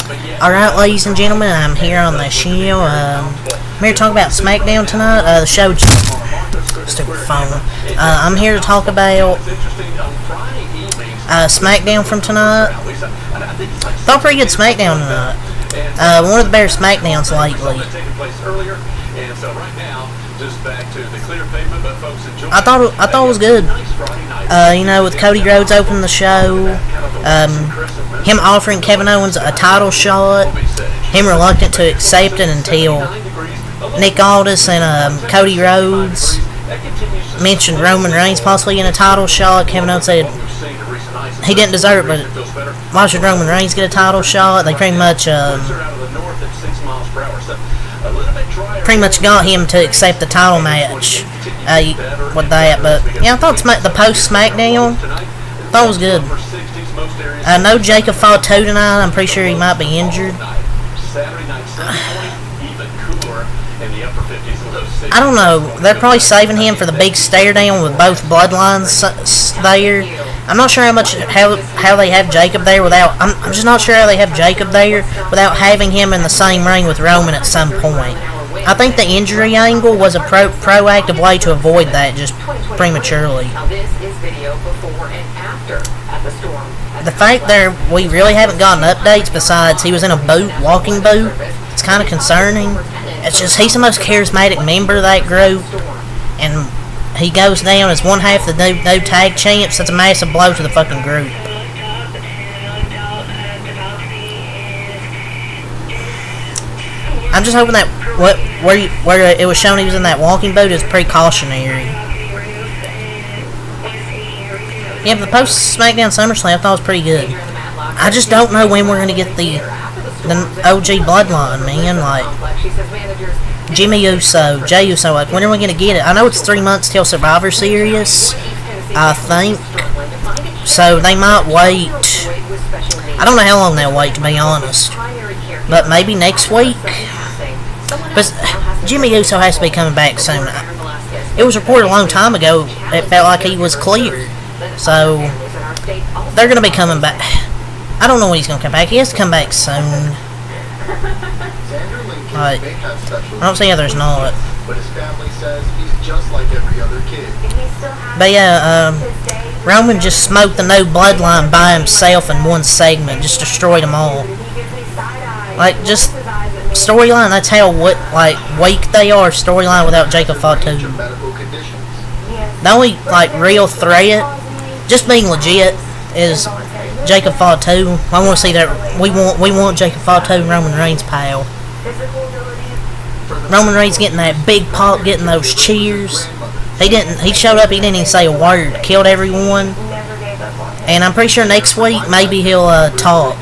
Alright, ladies and gentlemen, I'm here on the show. I'm here to talk about Smackdown tonight. The show. Stupid phone. I'm here to talk about Smackdown from tonight. Thought pretty good Smackdown tonight. One of the better Smackdowns lately. I thought it was good. You know, with Cody Rhodes opening the show, him offering Kevin Owens a title shot, him reluctant to accept it until Nick Aldis and Cody Rhodes mentioned Roman Reigns possibly in a title shot. Kevin Owens said he didn't deserve it, but why should Roman Reigns get a title shot? They pretty much got him to accept the title match with that. But yeah, I thought the post Smackdown, thought it was good. No Jacob Fatu tonight. I'm pretty sure he might be injured. I don't know. They're probably saving him for the big stare down with both bloodlines there. I'm not sure how they have Jacob there without. I'm just not sure how they have Jacob there without having him in the same ring with Roman at some point. I think the injury angle was a proactive way to avoid that just prematurely. The fact there we really haven't gotten updates besides he was in a boot, walking boot, it's kind of concerning. It's just he's the most charismatic member of that group, and he goes down as one half of the no tag champs. That's a massive blow to the fucking group. I'm just hoping that where it was shown he was in that walking boot is precautionary. Yeah, but the post Smackdown SummerSlam I thought was pretty good. I just don't know when we're gonna get the OG bloodline, man. Like Jimmy Uso, Jey Uso. Like when are we gonna get it? I know it's 3 months till Survivor Series, I think. So they might wait. I don't know how long they'll wait, to be honest. But maybe next week. But Jimmy Uso has to be coming back soon. It was reported a long time ago. It felt like he was cleared. So they're going to be coming back. I don't know when he's going to come back. He has to come back soon. Like, I don't see how there's not. But yeah, Roman just smoked the no bloodline by himself in one segment. Just destroyed them all. Like, just storyline, that's how weak they are, storyline without Jacob Fatu. The only, real threat, just being legit, is Jacob Fatu. I want to see that, we want Jacob Fatu and Roman Reigns, pal. Roman Reigns getting that big pop, getting those cheers. He showed up, he didn't even say a word, killed everyone. And I'm pretty sure next week, maybe he'll, talk.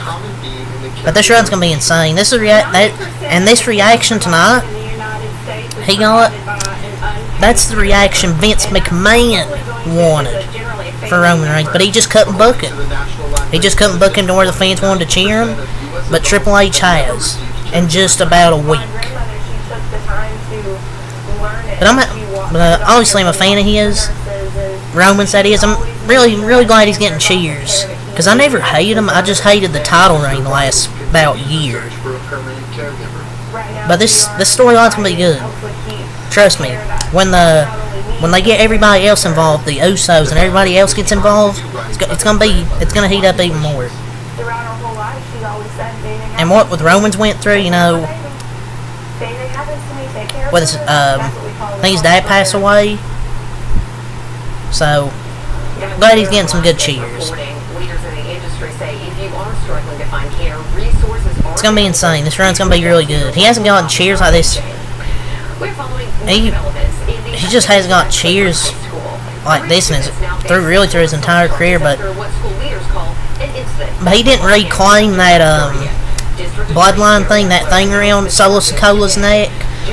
But this run's gonna be insane. This reaction tonight, he got. That's the reaction Vince McMahon wanted for Roman Reigns, but he just couldn't book it. He just couldn't book him to where the fans wanted to cheer him. But Triple H has in just about a week. But obviously I'm a fan of his. Roman's that is. I'm really glad he's getting cheers. Because I never hated him, I just hated the title reign the last about year. But this storyline's gonna be good. Trust me. When they get everybody else involved, the Usos and everybody else gets involved, it's gonna heat up even more. And what with Roman's went through, you know, with his, I think his dad passed away. So glad he's getting some good cheers. It's gonna be insane. This run's gonna be really good. He hasn't gotten cheers like this. He just hasn't got cheers like this through his entire career. But he didn't reclaim that bloodline thing, that thing around Solo Sikoa's neck,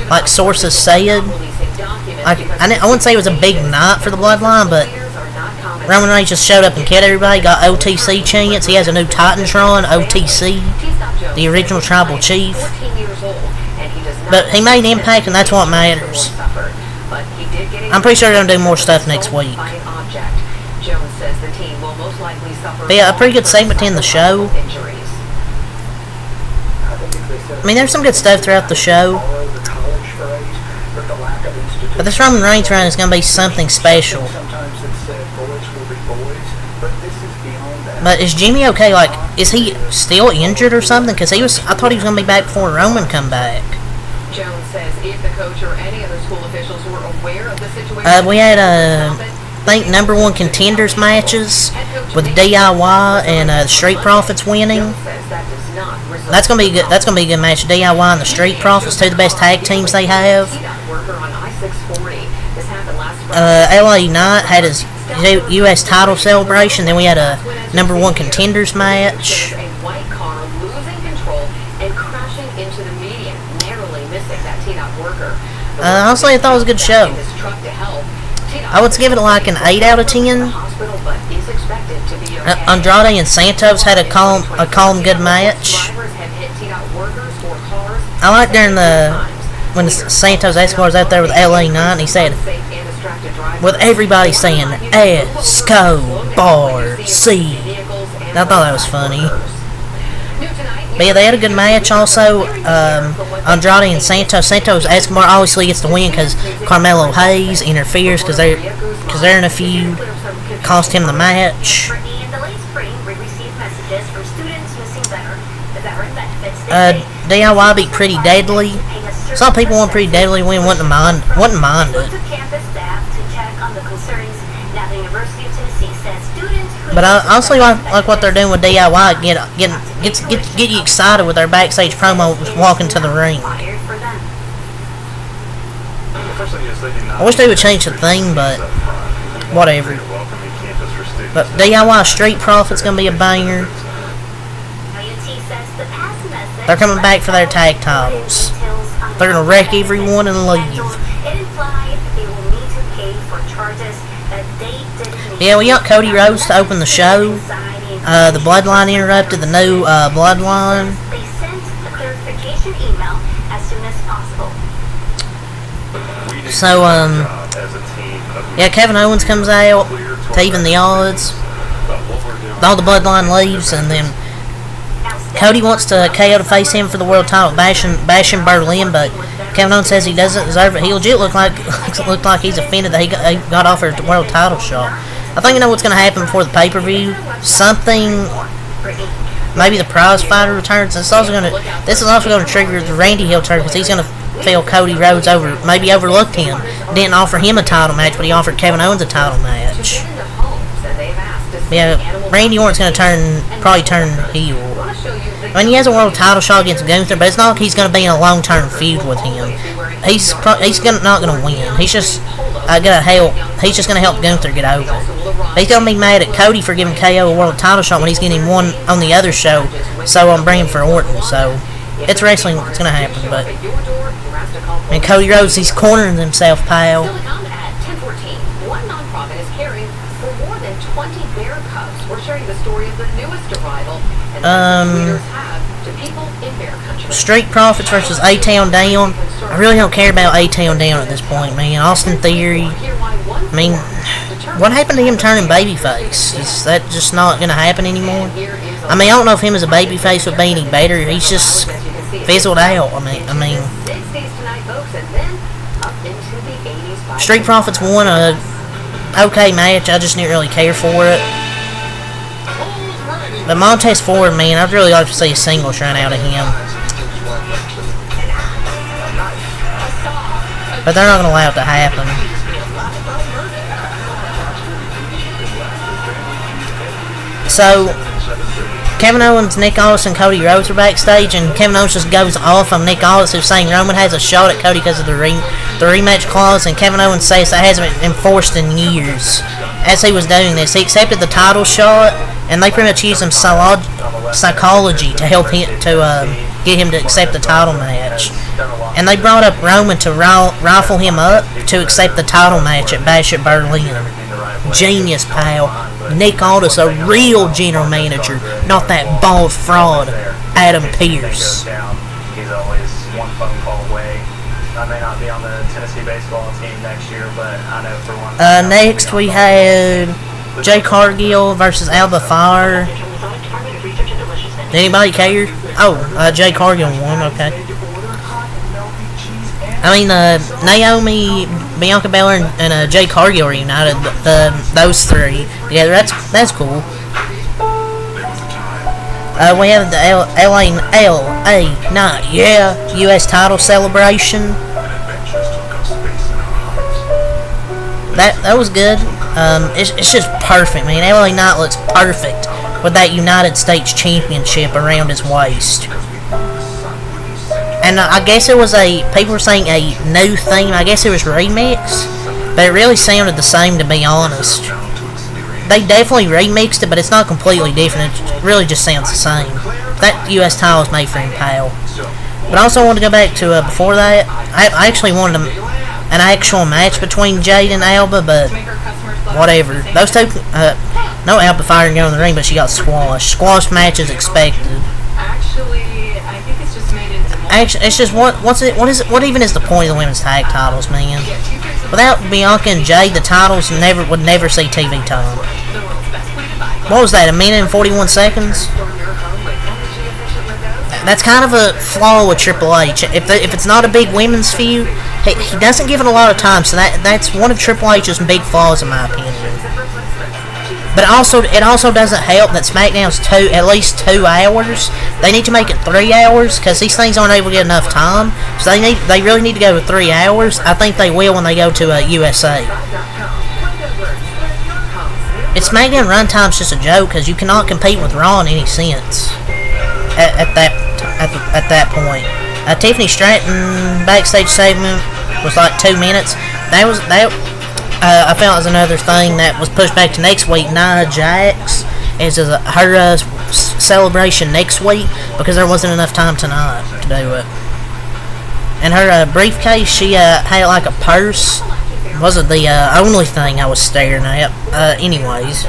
like sources said. I wouldn't say it was a big night for the bloodline, but Roman Reigns just showed up and killed everybody, got OTC chance. He has a new Titantron, OTC, the original Tribal Chief. But he made an impact, and that's what matters. I'm pretty sure they're going to do more stuff next week. But yeah, a pretty good segment to end the show. I mean, there's some good stuff throughout the show. But this Roman Reigns run is going to be something special. But is Jimmy okay? Like, is he still injured or something? Because I thought he was going to be back before Roman come back. Jones says if the coach or any other school officials were aware of the situation, we had I think #1 contenders matches with DIY and the Street Profits winning. That's gonna be good. That's gonna be a good match. DIY and the Street Profits, two of the best tag teams they have. LA Knight had his U.S. title celebration. Then we had a #1 contenders match. Honestly, I thought it was a good show. I would give it like an 8 out of 10. Andrade and Santos had a calm good match. I like during when Santos Escobar was out there with LA Knight, and he said, with everybody saying Escobar, C. I thought that was funny. But yeah, they had a good match also. Andrade and Santos. Santos Escobar obviously gets the win because Carmelo Hayes interferes because they're in a feud. Cost him the match. DIY beat Pretty Deadly. Some people want Pretty Deadly to win. Wouldn't mind it. But I honestly like what they're doing with DIY. Get you excited with their backstage promo walking to the ring. I wish they would change the theme, but whatever. But DIY Street Profits gonna be a banger. They're coming back for their tag titles. They're gonna wreck everyone and leave. Yeah, we got Cody Rhodes to open the show. The Bloodline interrupted the new Bloodline. So, yeah, Kevin Owens comes out to even the odds. All the Bloodline leaves, and then Cody wants to KO to face him for the world title, bashing Berlin, but Kevin Owens says he doesn't deserve it. He legit looked like he's offended that he got offered the world title shot. I think you know what's going to happen before the pay-per-view. Something, maybe the prize fighter returns. This is also going to trigger the Randy Hill turn because he's going to feel Cody Rhodes maybe overlooked him. Didn't offer him a title match, but he offered Kevin Owens a title match. Yeah, Randy Orton's going to probably turn heel. I mean, he has a world title shot against Gunther, but it's not like he's going to be in a long-term feud with him. He's not going to win. He's just He's just going to help Gunther get over. He's going to be mad at Cody for giving KO a world title shot when he's getting one on the other show. So I'm bringing for Orton. So it's wrestling. It's going to happen. But and Cody Rhodes, he's cornering himself, pal. Street Profits versus A-Town Down. I really don't care about A-Town Down at this point, man. Austin Theory. I mean, what happened to him turning babyface? Is that just not going to happen anymore? I mean, I don't know if him as a babyface would be any better. He's just fizzled out. I mean, Street Profits won a okay match. I just didn't really care for it. But Montez Ford, man, I'd really like to see a singles run out of him. But they're not going to allow it to happen. So, Kevin Owens, Nick Aldis, and Cody Rhodes are backstage, and Kevin Owens just goes off on Nick Aldis, who's saying Roman has a shot at Cody because of the rematch clause, and Kevin Owens says that hasn't been enforced in years. As he was doing this, he accepted the title shot, and they pretty much used some psychology to help him get him to accept the title match. And they brought up Roman to rifle him up to accept the title match at Bash at Berlin. Genius, pal. Nick Aldis, a real general manager, not that bald fraud, Adam Pearce. He's always one phone call away. I may not be on the Tennessee baseball team next year, but I know for one. Next we had Jay Cargill versus Alba Fire. Did anybody care? Jay Cargill won. Okay. I mean, Naomi, Bianca Belair, and Jay Cargill are united. Those three together. That's cool. We have the LA Knight, yeah, U.S. title celebration. That was good. It's just perfect, man. LA Knight looks perfect with that United States Championship around his waist. And I guess it was people were saying a new theme. I guess it was remix, but it really sounded the same, to be honest. They definitely remixed it, but it's not completely different. It really just sounds the same. That U.S. title is made for him, pal. But I also wanted to go back to before that. I actually wanted an actual match between Jade and Alba, but whatever. Those two, no Alba firing going in the ring, but she got squashed. Squash match is expected. Actually, I think it's just made into. Actually, it's just what even is the point of the women's tag titles, man? Without Bianca and Jade, the titles would never see TV time. What was that? 1 minute and 41 seconds? That's kind of a flaw with Triple H. If it's not a big women's feud, he doesn't give it a lot of time. So that's one of Triple H's big flaws, in my opinion. But it also doesn't help that SmackDown's at least 2 hours. They need to make it 3 hours because these things aren't able to get enough time. So they really need to go to 3 hours. I think they will when they go to USA. It's SmackDown runtime's just a joke because you cannot compete with Raw in any sense at that point. Tiffany Stratton backstage segment was like 2 minutes. I found it was another thing that was pushed back to next week. Nia Jax is her celebration next week because there wasn't enough time tonight to do it. And her briefcase, she had like a purse. Wasn't the only thing I was staring at. Anyways.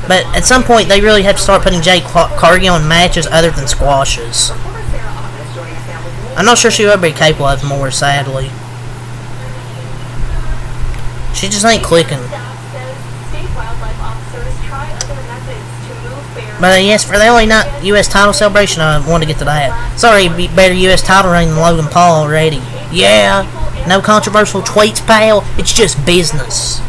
But at some point, they really have to start putting Jade Cargill in matches other than squashes. I'm not sure she would be capable of more, sadly. She just ain't clicking. But yes, for the only not U.S. title celebration, I want to get to that. Sorry, better U.S. title reign than Logan Paul already. Yeah, no controversial tweets, pal. It's just business.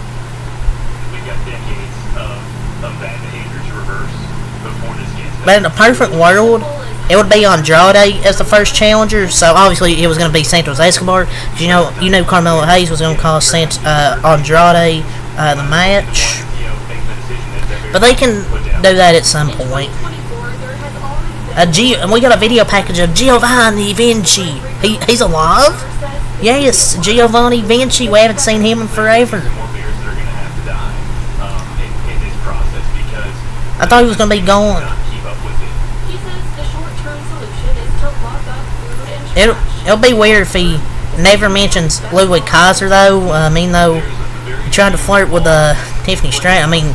But in a perfect world, it would be Andrade as the first challenger. So obviously it was going to be Santos Escobar. You know Carmelo Hayes was going to cost Andrade the match. But they can do that at some point. And we got a video package of Giovanni Vinci. He's alive? Yes, Giovanni Vinci. We haven't seen him in forever. I thought he was going to be gone. It'll be weird if he never mentions Ludwig Kaiser, though. I mean, though, he tried to flirt with Tiffany Stratton. I mean,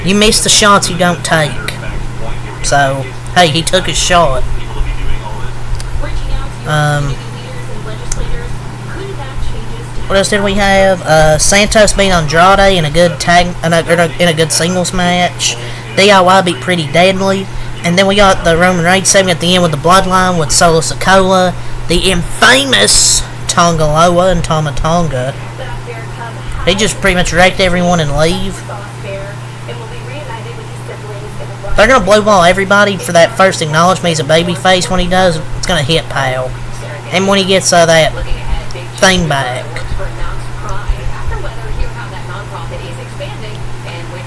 you miss the shots you don't take. So, hey, he took his shot. What else did we have? Santos beat Andrade in a good in a good singles match. DIY beat Pretty Deadly. And then we got the Roman Reigns segment at the end with the Bloodline with Solo Sikoa, the infamous Tonga Loa and Tama Tonga. He just pretty much wrecked everyone and leave. They're gonna blue ball everybody for that first acknowledgement. He's a babyface. When he does, it's gonna hit pal. And when he gets that thing back.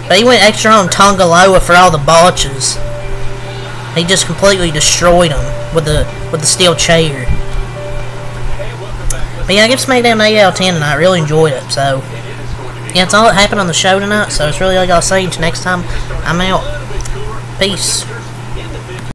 But he went extra on Tonga Loa for all the botches. He just completely destroyed him with the steel chair. But yeah, I give SmackDown an 8 out of 10 tonight. I really enjoyed it. So yeah, that's all that happened on the show tonight. So it's really all I gotta say. Until next time, I'm out. Peace.